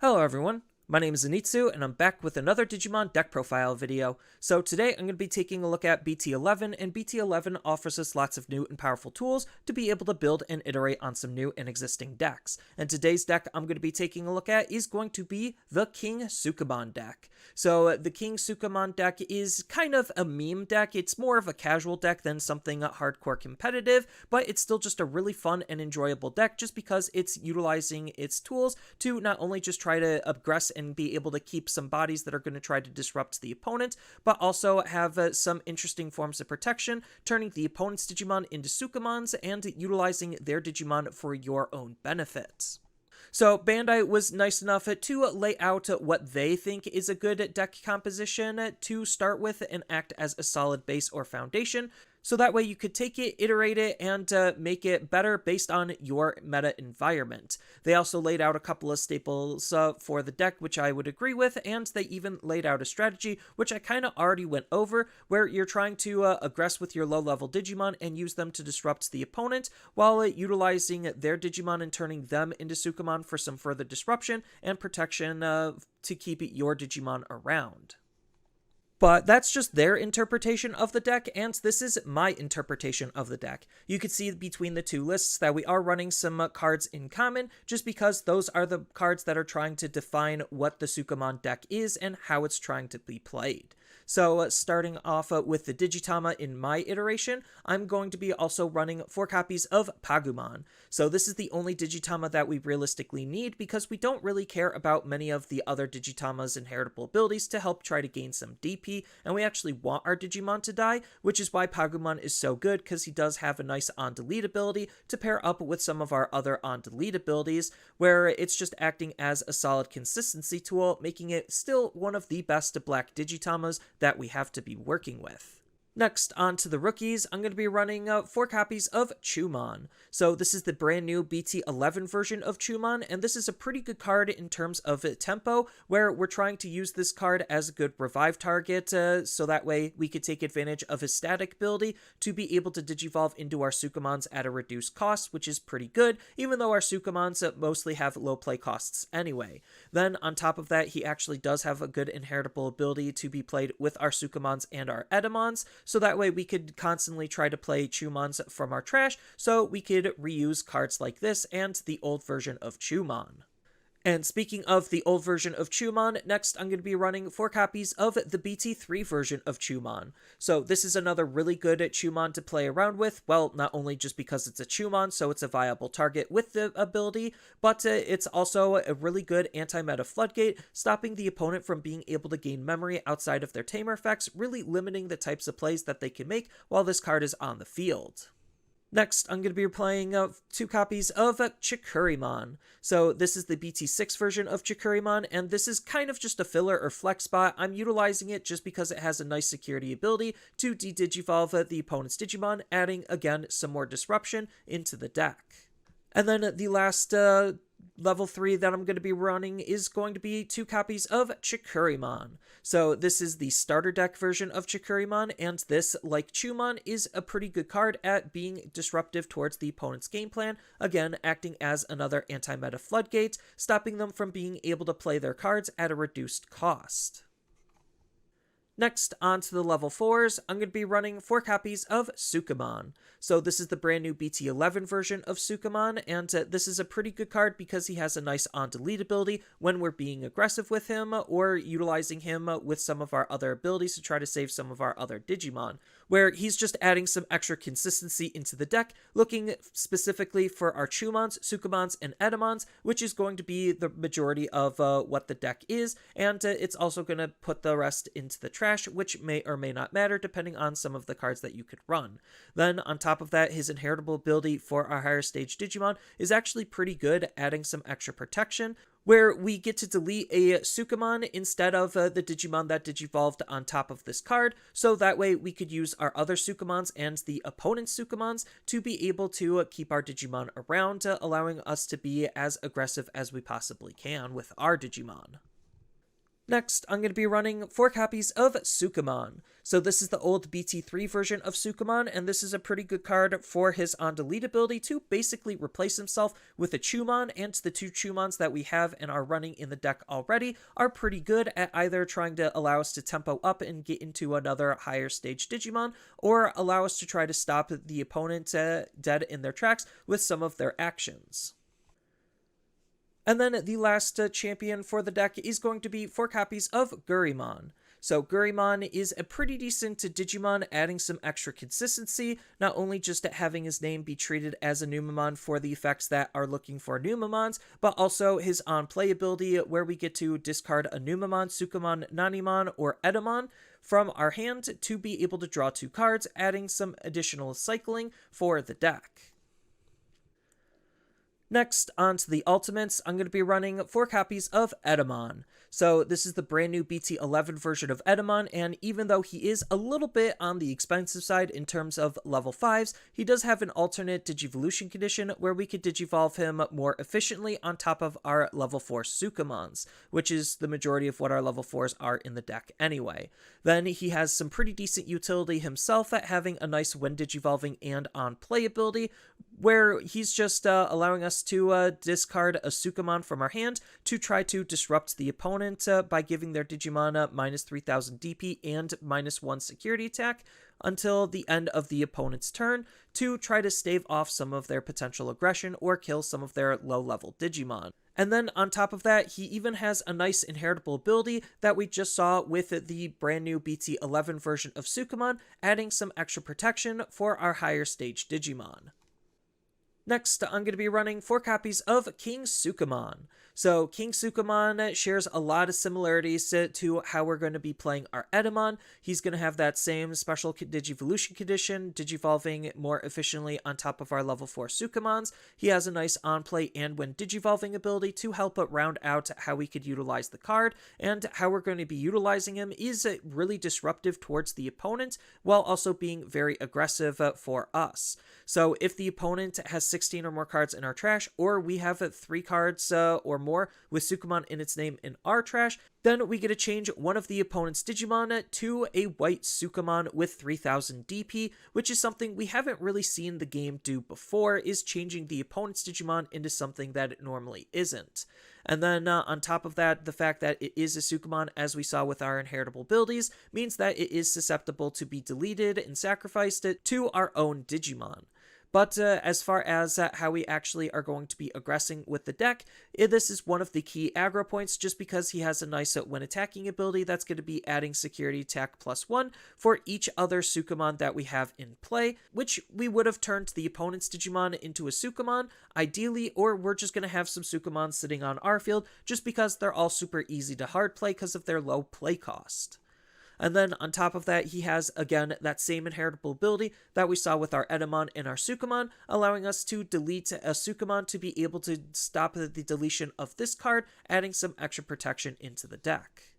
Hello everyone, my name is Zenitsu and I'm back with another Digimon deck profile video. So today I'm going to be taking a look at BT11, and BT11 offers us lots of new and powerful tools to be able to build and iterate on some new and existing decks. And today's deck I'm going to be taking a look at is going to be the KingSukamon deck. So the KingSukamon deck is kind of a meme deck. It's more of a casual deck than something hardcore competitive, but it's still just a really fun and enjoyable deck just because it's utilizing its tools to not only just try to aggress and be able to keep some bodies that are going to try to disrupt the opponent, but also have some interesting forms of protection, turning the opponent's Digimon into Sukamons and utilizing their Digimon for your own benefit. So Bandai was nice enough to lay out what they think is a good deck composition to start with and act as a solid base or foundation. So that way you could take it, iterate it, and make it better based on your meta environment. They also laid out a couple of staples for the deck, which I would agree with, and they even laid out a strategy, which I kind of already went over, where you're trying to aggress with your low-level Digimon and use them to disrupt the opponent, while utilizing their Digimon and turning them into Sukamon for some further disruption and protection to keep your Digimon around. But that's just their interpretation of the deck, and this is my interpretation of the deck. You can see between the two lists that we are running some cards in common, just because those are the cards that are trying to define what the Sukamon deck is and how it's trying to be played. So starting off with the Digitama in my iteration, I'm going to be also running 4 copies of Pagumon. So this is the only Digitama that we realistically need because we don't really care about many of the other Digitama's inheritable abilities to help try to gain some DP, and we actually want our Digimon to die, which is why Pagumon is so good, because he does have a nice on-delete ability to pair up with some of our other on-delete abilities, where it's just acting as a solid consistency tool, making it still one of the best black Digitamas that we have to be working with. Next, on to the rookies, I'm going to be running 4 copies of Chuumon. So this is the brand new BT11 version of Chuumon, and this is a pretty good card in terms of tempo, where we're trying to use this card as a good revive target, so that way we could take advantage of his static ability to be able to digivolve into our Sukamons at a reduced cost, which is pretty good, even though our Sukamons mostly have low play costs anyway. Then, on top of that, he actually does have a good inheritable ability to be played with our Sukamons and our Etemons, so that way we could constantly try to play Chuumons from our trash, so we could reuse cards like this and the old version of Chuumon. And speaking of the old version of Chuumon, next I'm going to be running 4 copies of the BT3 version of Chuumon. So this is another really good Chuumon to play around with, well, not only just because it's a Chuumon, so it's a viable target with the ability, but it's also a really good anti-meta floodgate, stopping the opponent from being able to gain memory outside of their tamer effects, really limiting the types of plays that they can make while this card is on the field. Next, I'm going to be playing 2 copies of Chikurimon. So this is the BT6 version of Chikurimon, and this is kind of just a filler or flex spot. I'm utilizing it just because it has a nice security ability to de-digivolve the opponent's Digimon, adding, again, some more disruption into the deck. And then the last level 3 that I'm going to be running is going to be 2 copies of Chikurimon. So this is the starter deck version of Chikurimon, and this, like Chuumon, is a pretty good card at being disruptive towards the opponent's game plan, again acting as another anti-meta floodgate, stopping them from being able to play their cards at a reduced cost. Next, on to the level 4s, I'm going to be running 4 copies of Sukamon. So this is the brand new BT11 version of Sukamon, and this is a pretty good card because he has a nice on-delete ability when we're being aggressive with him, or utilizing him with some of our other abilities to try to save some of our other Digimon, where he's just adding some extra consistency into the deck, looking specifically for our Chuumons, Sukamons, and Etemons, which is going to be the majority of what the deck is, and it's also going to put the rest into the trash, which may or may not matter depending on some of the cards that you could run. Then, on top of that, his inheritable ability for our higher stage Digimon is actually pretty good, adding some extra protection, where we get to delete a Sukamon instead of the Digimon that digivolved on top of this card, so that way we could use our other Sukamons and the opponent's Sukamons to be able to keep our Digimon around, allowing us to be as aggressive as we possibly can with our Digimon. Next, I'm going to be running 4 copies of Sukamon. So this is the old BT3 version of Sukamon, and this is a pretty good card for his on-delete ability to basically replace himself with a Chuumon, and the 2 Chuumons that we have and are running in the deck already are pretty good at either trying to allow us to tempo up and get into another higher stage Digimon, or allow us to try to stop the opponent dead in their tracks with some of their actions. And then the last champion for the deck is going to be 4 copies of Geremon. So Geremon is a pretty decent Digimon, adding some extra consistency, not only just at having his name be treated as a Numemon for the effects that are looking for Numemons, but also his on-play ability where we get to discard a Numemon, Sukamon, Nanimon, or Etemon from our hand to be able to draw 2 cards, adding some additional cycling for the deck. Next, on to the Ultimates, I'm going to be running 4 copies of Etemon. So this is the brand new BT11 version of Etemon, and even though he is a little bit on the expensive side in terms of level 5s, he does have an alternate Digivolution condition where we could Digivolve him more efficiently on top of our level 4 Sukamons, which is the majority of what our level 4s are in the deck anyway. Then he has some pretty decent utility himself at having a nice when Digivolving and on-play ability, where he's just allowing us to discard a Sukamon from our hand to try to disrupt the opponent by giving their Digimon minus 3000 DP and -1 security attack until the end of the opponent's turn to try to stave off some of their potential aggression or kill some of their low-level Digimon. And then on top of that, he even has a nice inheritable ability that we just saw with the brand new BT11 version of Sukamon, adding some extra protection for our higher stage Digimon. Next, I'm going to be running 4 copies of KingSukamon. So KingSukamon shares a lot of similarities to how we're going to be playing our Etemon. He's going to have that same special Digivolution condition, Digivolving more efficiently on top of our level 4 Sukamons. He has a nice on-play and when Digivolving ability to help round out how we could utilize the card, and how we're going to be utilizing him is really disruptive towards the opponent, while also being very aggressive for us. So if the opponent has 16 or more cards in our trash, or we have 3 cards or more with Sukamon in its name in our trash, then we get to change one of the opponent's Digimon to a white Sukamon with 3000 DP, which is something we haven't really seen the game do before, is changing the opponent's Digimon into something that it normally isn't. And then on top of that, the fact that it is a Sukamon, as we saw with our inheritable abilities, means that it is susceptible to be deleted and sacrificed to our own Digimon. But as far as how we actually are going to be aggressing with the deck, this is one of the key aggro points, just because he has a nice when attacking ability that's going to be adding security attack +1 for each other Sukamon that we have in play, which we would have turned the opponent's Digimon into a Sukamon, ideally, or we're just going to have some Sukamon sitting on our field, just because they're all super easy to hard play because of their low play cost. And then on top of that, he has, again, that same inheritable ability that we saw with our Etemon and our Sukamon, allowing us to delete a Sukamon to be able to stop the deletion of this card, adding some extra protection into the deck.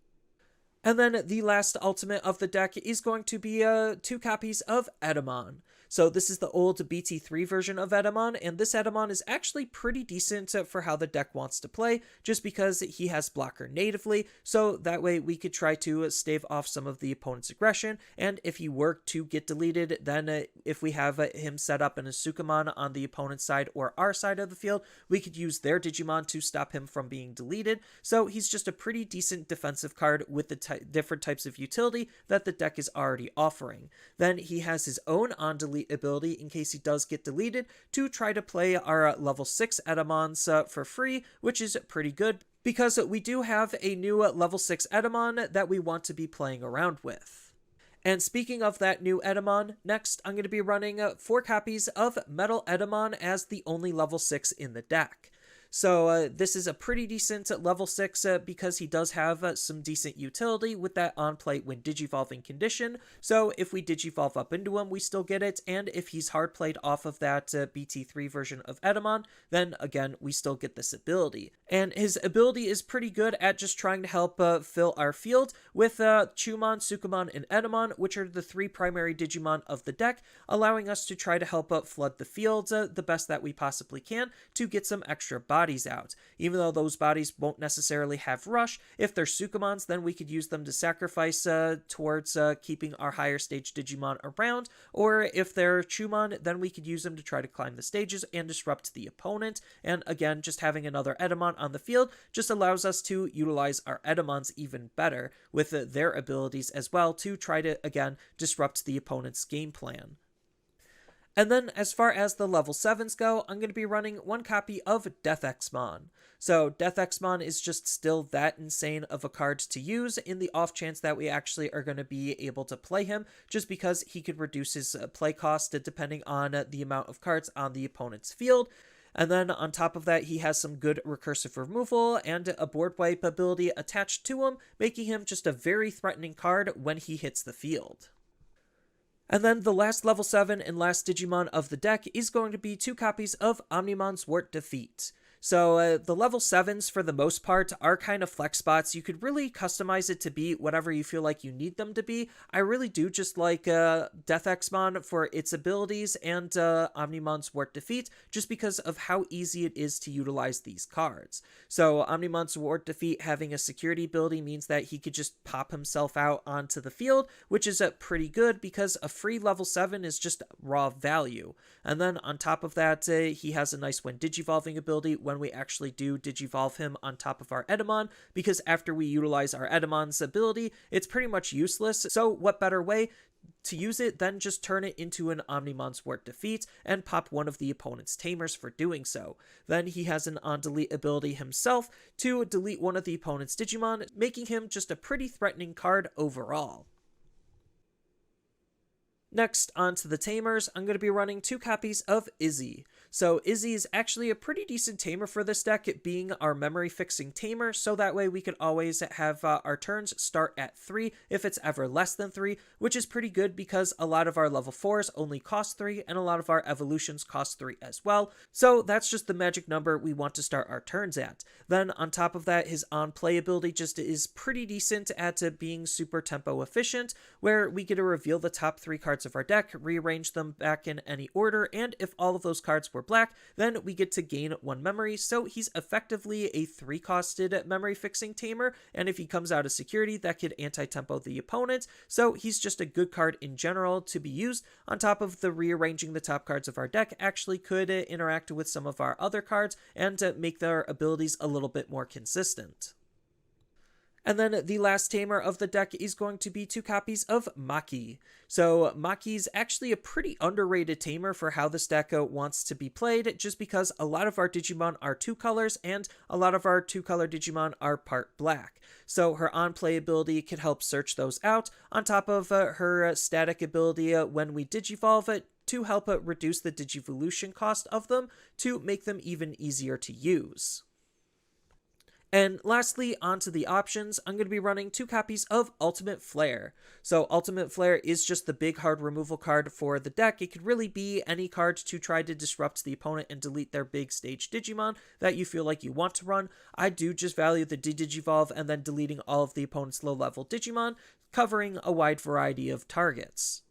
And then the last ultimate of the deck is going to be 2 copies of Etemon. So this is the old BT3 version of Etemon, and this Etemon is actually pretty decent for how the deck wants to play, just because he has blocker natively, so that way we could try to stave off some of the opponent's aggression, and if he were to get deleted, then if we have him set up in a Sukamon on the opponent's side or our side of the field, we could use their Digimon to stop him from being deleted, so he's just a pretty decent defensive card with the different types of utility that the deck is already offering. Then he has his own on-delete ability in case he does get deleted to try to play our level 6 Etemons for free, which is pretty good because we do have a new level 6 Etemon that we want to be playing around with. And speaking of that new Etemon, next I'm going to be running 4 copies of MetalEtemon as the only level 6 in the deck. So this is a pretty decent level 6 because he does have some decent utility with that on-play when Digivolving condition. So if we Digivolve up into him, we still get it. And if he's hard played off of that BT3 version of Etemon, then again, we still get this ability. And his ability is pretty good at just trying to help fill our field with Chuumon, Sukamon, and Etemon, which are the 3 primary Digimon of the deck, allowing us to try to help flood the fields the best that we possibly can to get some extra buy bodies out. Even though those bodies won't necessarily have rush, if they're Sukamons, then we could use them to sacrifice towards keeping our higher stage Digimon around, or if they're Chuumon, then we could use them to try to climb the stages and disrupt the opponent. And again, just having another Etemon on the field just allows us to utilize our Etemons even better with their abilities as well to try to, again, disrupt the opponent's game plan. And then as far as the level 7s go, I'm going to be running one copy of DeathXmon. So DeathXmon is just still that insane of a card to use in the off chance that we actually are going to be able to play him, just because he could reduce his play cost depending on the amount of cards on the opponent's field. And then on top of that, he has some good recursive removal and a board wipe ability attached to him, making him just a very threatening card when he hits the field. And then the last level 7 and last Digimon of the deck is going to be 2 copies of Omnimon Zwart Defeat. So the level 7s, for the most part, are kind of flex spots. You could really customize it to be whatever you feel like you need them to be. I really do just like DeathXmon for its abilities and Omnimon Zwart Defeat, just because of how easy it is to utilize these cards. So Omnimon Zwart Defeat having a security ability means that he could just pop himself out onto the field, which is pretty good because a free level 7 is just raw value. And then on top of that, he has a nice when digivolving ability when we actually do digivolve him on top of our Etemon, because after we utilize our Etemon's ability, it's pretty much useless. So what better way to use it than just turn it into an Omnimon Zwart Defeat and pop one of the opponent's tamers for doing so. Then he has an on-delete ability himself to delete one of the opponent's Digimon, making him just a pretty threatening card overall. Next, on to the tamers, I'm going to be running 2 copies of Izzy. So Izzy is actually a pretty decent tamer for this deck, it being our memory fixing tamer, so that way we can always have our turns start at 3 if it's ever less than 3, which is pretty good because a lot of our level 4s only cost 3 and a lot of our evolutions cost 3 as well. So that's just the magic number we want to start our turns at. Then on top of that, his on-play ability just is pretty decent at being super tempo efficient, where we get to reveal the top 3 cards of our deck, rearrange them back in any order, and if all of those cards were black, then we get to gain 1 memory, so he's effectively a 3-costed memory fixing tamer, and if he comes out of security, that could anti-tempo the opponent, so he's just a good card in general to be used. On top of the rearranging the top cards of our deck actually could interact with some of our other cards and make their abilities a little bit more consistent. And then the last tamer of the deck is going to be 2 copies of Maki. So Maki's actually a pretty underrated tamer for how this deck wants to be played, just because a lot of our Digimon are 2 colors and a lot of our 2-color Digimon are part black. So her on-play ability can help search those out, on top of her static ability when we digivolve it, to help reduce the digivolution cost of them, to make them even easier to use. And lastly, onto the options, I'm going to be running 2 copies of Ultimate Flare. So Ultimate Flare is just the big hard removal card for the deck. It could really be any card to try to disrupt the opponent and delete their big stage Digimon that you feel like you want to run. I do just value the digivolve and then deleting all of the opponent's low-level Digimon, covering a wide variety of targets.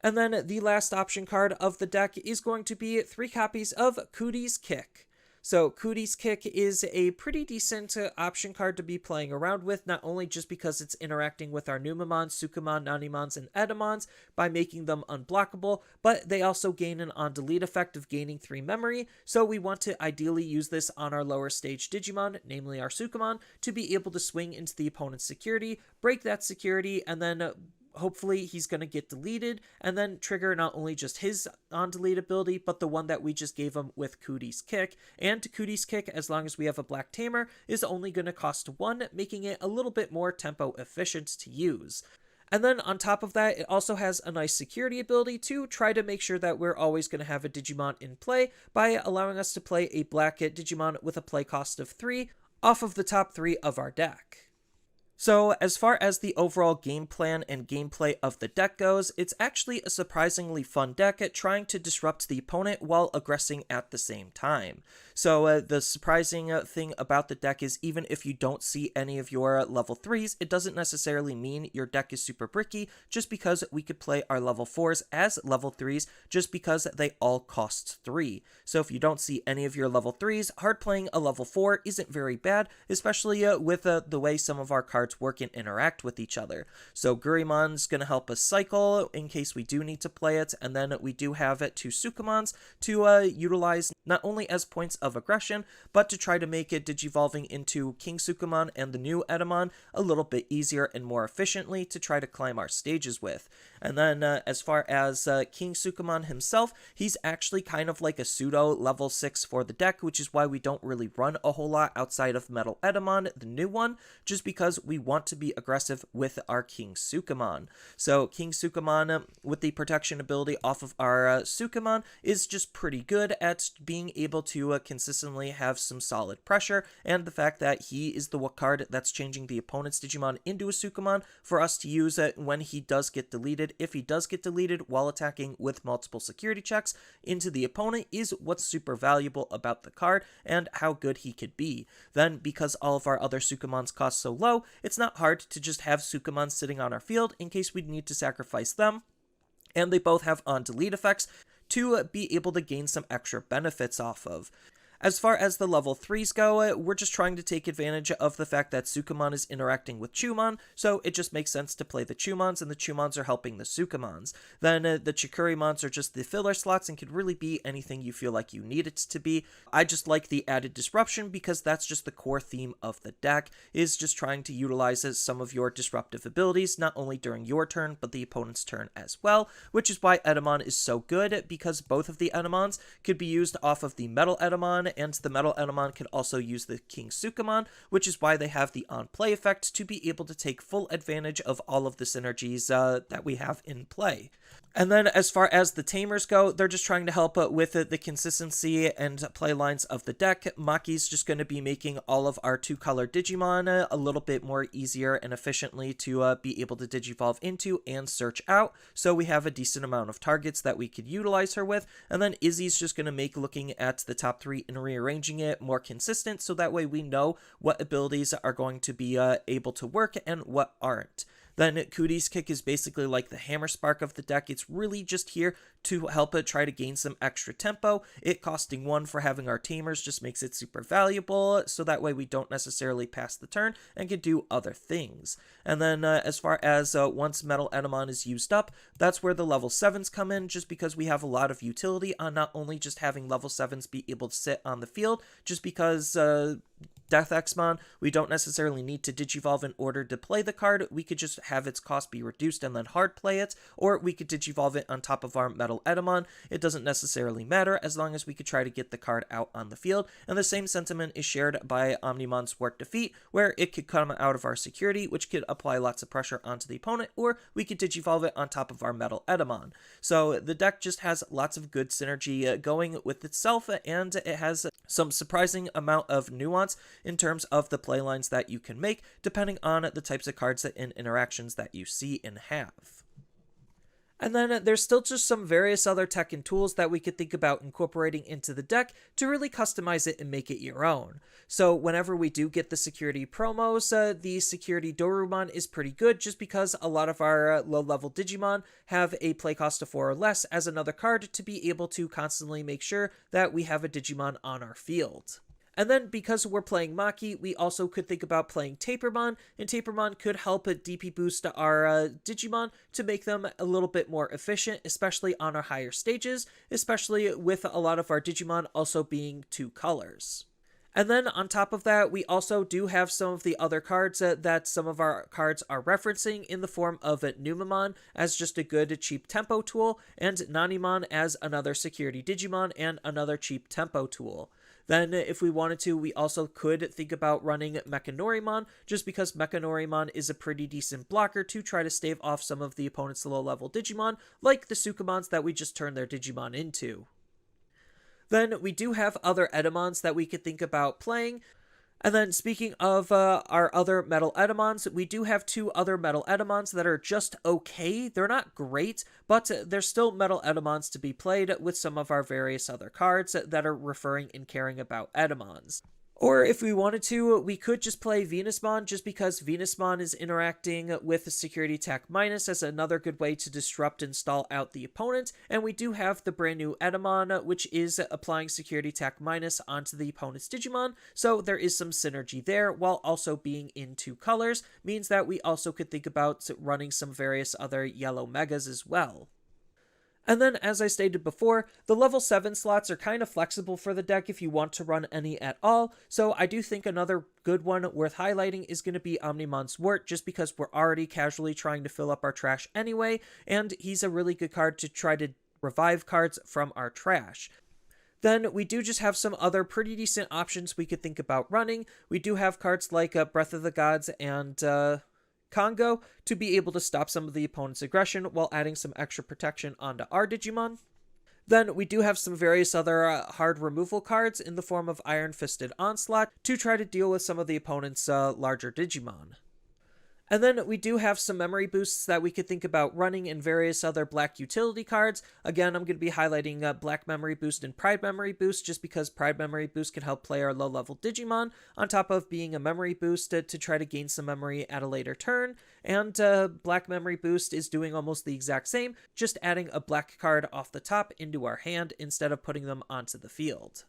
And then the last option card of the deck is going to be 3 copies of Cooties Kick. So Cooties Kick is a pretty decent option card to be playing around with, not only just because it's interacting with our Numemon, Sukamon, Nanimons, and Etemons by making them unblockable, but they also gain an on-delete effect of gaining 3 memory, so we want to ideally use this on our lower stage Digimon, namely our Sukamon, to be able to swing into the opponent's security, break that security, and then hopefully he's going to get deleted and then trigger not only just his on-delete ability, but the one that we just gave him with Cooties Kick. And Cooties Kick, as long as we have a black tamer, is only going to cost 1, making it a little bit more tempo efficient to use. And then on top of that, it also has a nice security ability to try to make sure that we're always going to have a Digimon in play by allowing us to play a black Digimon with a play cost of 3 off of the top 3 of our deck. So, as far as the overall game plan and gameplay of the deck goes, it's actually a surprisingly fun deck at trying to disrupt the opponent while aggressing at the same time. So, the surprising thing about the deck is even if you don't see any of your level 3s, it doesn't necessarily mean your deck is super bricky, just because we could play our level 4s as level 3s, just because they all cost 3. So, if you don't see any of your level 3s, hard playing a level 4 isn't very bad, especially with the way some of our cards work and interact with each other. So Geremon's going to help us cycle in case we do need to play it, and then we do have it 2 Sukamons to utilize not only as points of aggression, but to try to make it Digivolving into KingSukamon and the new Etemon a little bit easier and more efficiently to try to climb our stages with. And then as far as KingSukamon himself, he's actually kind of like a pseudo level 6 for the deck, which is why we don't really run a whole lot outside of MetalEtemon, the new one, just because we want to be aggressive with our KingSukamon. So KingSukamon, with the protection ability off of our Sukamon, is just pretty good at being able to consistently have some solid pressure, and the fact that he is the card that's changing the opponent's Digimon into a Sukamon for us to use when he does get deleted. If he does get deleted while attacking with multiple security checks into the opponent is what's super valuable about the card and how good he could be. Then, because all of our other Sukamons cost so low, it's not hard to just have Sukamon sitting on our field in case we need to sacrifice them, and they both have on-delete effects to be able to gain some extra benefits off of. As far as the level 3s go, we're just trying to take advantage of the fact that Sukamon is interacting with Chuumon, so it just makes sense to play the Chuumons, and the Chuumons are helping the Sukamons. Then the Chikurimons are just the filler slots and could really be anything you feel like you need it to be. I just like the added disruption because that's just the core theme of the deck, is just trying to utilize some of your disruptive abilities, not only during your turn, but the opponent's turn as well, which is why Etemon is so good, because both of the Etemons could be used off of the MetalEtemon, and the MetalEtemon can also use the KingSukamon, which is why they have the on-play effect to be able to take full advantage of all of the synergies that we have in play. And then as far as the Tamers go, they're just trying to help with the consistency and play lines of the deck. Maki's just going to be making all of our 2-color Digimon a little bit more easier and efficiently to be able to Digivolve into and search out, so we have a decent amount of targets that we could utilize her with. And then Izzy's just going to make looking at the top 3 and rearranging it more consistent, so that way we know what abilities are going to be able to work and what aren't. Then Cooties Kick is basically like the hammer spark of the deck. It's really just here to help it try to gain some extra tempo. It costing 1 for having our Tamers just makes it super valuable, so that way we don't necessarily pass the turn and can do other things. And then as far as once MetalEtemon is used up, that's where the level 7s come in, just because we have a lot of utility on not only just having level 7s be able to sit on the field, just because DeathXmon, we don't necessarily need to Digivolve in order to play the card. We could just have its cost be reduced and then hard play it, or we could Digivolve it on top of our MetalEtemon. It doesn't necessarily matter as long as we could try to get the card out on the field. And the same sentiment is shared by Omnimon's Zwart Defeat, where it could come out of our security, which could apply lots of pressure onto the opponent, or we could Digivolve it on top of our MetalEtemon. So the deck just has lots of good synergy going with itself, and it has some surprising amount of nuance in terms of the playlines that you can make, depending on the types of cards and interactions that you see and have. And then there's still just some various other tech and tools that we could think about incorporating into the deck to really customize it and make it your own. So whenever we do get the security promos, the security Dorumon is pretty good, just because a lot of our low-level Digimon have a play cost of 4 or less as another card to be able to constantly make sure that we have a Digimon on our field. And then because we're playing Maki, we also could think about playing Tapermon, and Tapermon could help DP boost our Digimon to make them a little bit more efficient, especially on our higher stages, especially with a lot of our Digimon also being 2 colors. And then on top of that, we also do have some of the other cards that some of our cards are referencing in the form of Numemon as just a good cheap tempo tool, and Nanimon as another security Digimon and another cheap tempo tool. Then, if we wanted to, we also could think about running Mechanorimon, just because Mechanorimon is a pretty decent blocker to try to stave off some of the opponent's low-level Digimon, like the Sukamons that we just turned their Digimon into. Then, we do have other Etemons that we could think about playing. And then speaking of our other MetalEtemons, we do have two other MetalEtemons that are just okay. They're not great, but they're still MetalEtemons to be played with some of our various other cards that are referring and caring about Etemons. Or if we wanted to, we could just play Venusmon, just because Venusmon is interacting with Security Attack Minus as another good way to disrupt and stall out the opponent, and we do have the brand new Etemon, which is applying Security Attack Minus onto the opponent's Digimon, so there is some synergy there, while also being in two colors, means that we also could think about running some various other yellow megas as well. And then, as I stated before, the level 7 slots are kind of flexible for the deck if you want to run any at all, so I do think another good one worth highlighting is going to be Omnimon Zwart, just because we're already casually trying to fill up our trash anyway, and he's a really good card to try to revive cards from our trash. Then we do just have some other pretty decent options we could think about running. We do have cards like Breath of the Gods and Congo to be able to stop some of the opponent's aggression while adding some extra protection onto our Digimon. Then we do have some various other hard removal cards in the form of Iron Fisted Onslaught to try to deal with some of the opponent's larger Digimon. And then we do have some memory boosts that we could think about running in various other black utility cards. Again, I'm going to be highlighting Black Memory Boost and Pride Memory Boost, just because Pride Memory Boost can help play our low-level Digimon, on top of being a memory boost to try to gain some memory at a later turn. And Black Memory Boost is doing almost the exact same, just adding a black card off the top into our hand instead of putting them onto the field.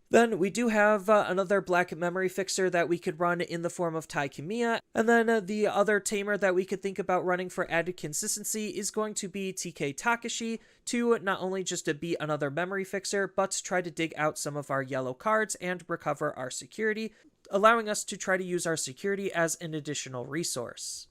Then we do have another black memory fixer that we could run in the form of Tai Kamiya, and then the other tamer that we could think about running for added consistency is going to be TK Takashi, to not only just to be another memory fixer, but to try to dig out some of our yellow cards and recover our security, allowing us to try to use our security as an additional resource.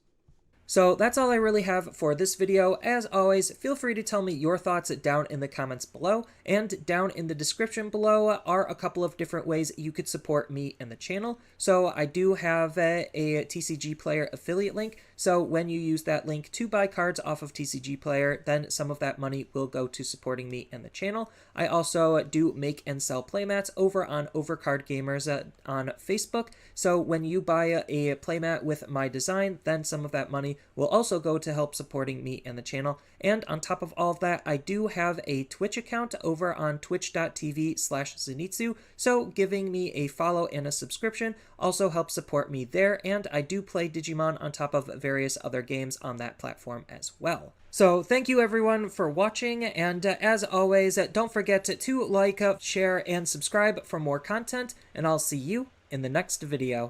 So that's all I really have for this video. As always, feel free to tell me your thoughts down in the comments below, and down in the description below are a couple of different ways you could support me and the channel. So I do have a TCG Player affiliate link, so when you use that link to buy cards off of TCG Player, then some of that money will go to supporting me and the channel. I also do make and sell playmats over on Overcard Gamers on Facebook, so when you buy a playmat with my design, then some of that money will also go to help supporting me and the channel. And on top of all of that, I do have a Twitch account over on twitch.tv/Zenitsu, so giving me a follow and a subscription also helps support me there, and I do play Digimon on top of various other games on that platform as well. So thank you everyone for watching, and as always, don't forget to like, share, and subscribe for more content, and I'll see you in the next video.